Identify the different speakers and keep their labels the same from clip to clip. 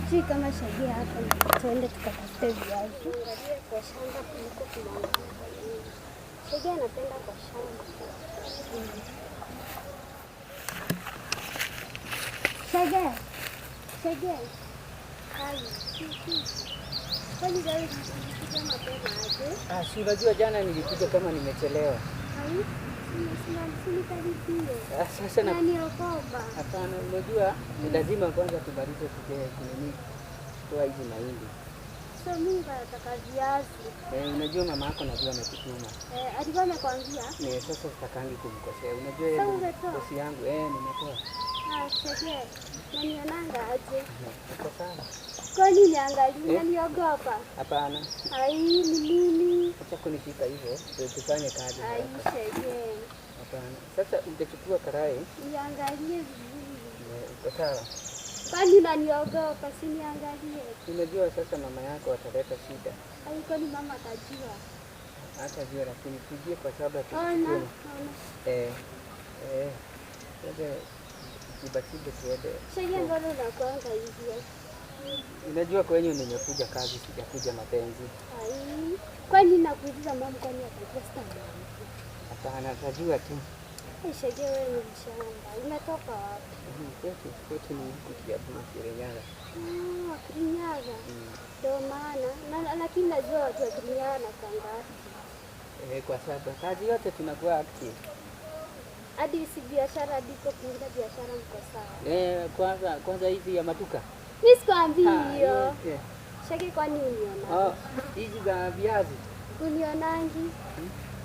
Speaker 1: Sijui kama Shege hapa tuende tukatafute viazi. Angalia kwa shamba kuliko kumwangalia. Shege anapenda kwa shamba. Shege. Shege. Hai. Kwani leo nilikuja mapema aje?
Speaker 2: Si unajua jana nilikuja kama nimechelewa.
Speaker 1: Hai.
Speaker 2: Sasa na
Speaker 1: niokoba.
Speaker 2: hapana, unajua lazima kwanza tumalize kunini toa hizi mahindi.
Speaker 1: So mimi nataka viazi.
Speaker 2: Unajua mama yako najua amekutuma.
Speaker 1: Alikuwa amekwambia?
Speaker 2: Sasa sitakangi kumkosea. Unajua yeye bosi yangu nimetoa.
Speaker 1: Shege. Na nionanga aje?
Speaker 2: Uko sawa?
Speaker 1: Kwani niangalia niogopa?
Speaker 2: Hapana.
Speaker 1: Ai ni nini?
Speaker 2: Acha kunishika hivyo, tufanye kazi.
Speaker 1: Ai Shege.
Speaker 2: Hapana. Sasa utachukua karai.
Speaker 1: Niangalie vizuri.
Speaker 2: Uko sawa?
Speaker 1: Kwani unaniogopa? Si niangalie.
Speaker 2: Unajua sasa mama yako ataleta shida.
Speaker 1: Ai kwani mama atajua?
Speaker 2: Hata jua lakini tujie kwa sababu
Speaker 1: tuchukue.
Speaker 2: Sasa kibatibe tuende.
Speaker 1: Shege mbona unakuanga hivyo?
Speaker 2: Unajua kwenye nimekuja kazi, sijakuja mapenzi.
Speaker 1: Ai, kwani nakuuliza mama kwani atajua sasa?
Speaker 2: Hapana, atajua tu.
Speaker 1: Shege wewe ni mshamba. Umetoka wapi?
Speaker 2: Kwetu ni Kiambu, Kirinyaga.
Speaker 1: Kirinyaga. Ndio maana. Lakini najua watu wa Kirinyaga na kangapi.
Speaker 2: Kwa sababu kazi yote tunakuwa active.
Speaker 1: Hadi si biashara diko kuingia biashara mko sawa.
Speaker 2: Kwanza hizi ya matuka.
Speaker 1: Mimi sikwambii hiyo. Shege kwani uniona?
Speaker 2: Hizi za viazi.
Speaker 1: Unionangi?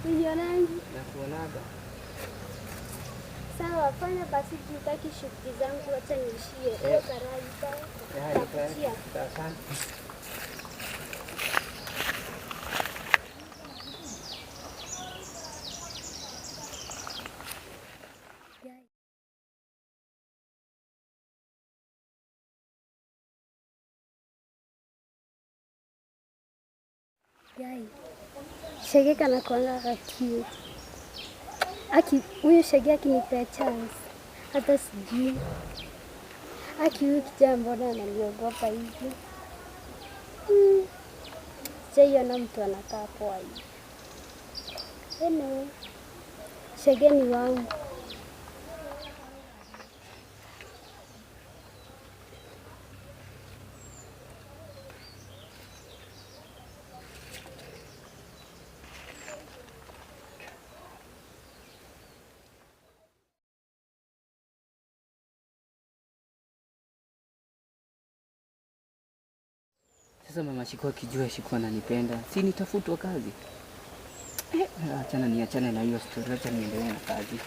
Speaker 1: Unionangi?
Speaker 2: Nakuonaga.
Speaker 1: Sawa, fanya basi tutaki shughuli zangu acha niishie. Hiyo karai sawa.
Speaker 2: Asante.
Speaker 1: Shege kana kuanga cute. Huyu Shege akinipea chance hata sijui. Huyu kijana mbona ananiogopa hivi? Sijaiona mtu anakaa poa hivi. Shege ni wangu.
Speaker 2: Sasa mama Shiko akijua Shiko ananipenda, si nitafutwa kazi? Achana niachane na hiyo story, acha niendelee na kazi.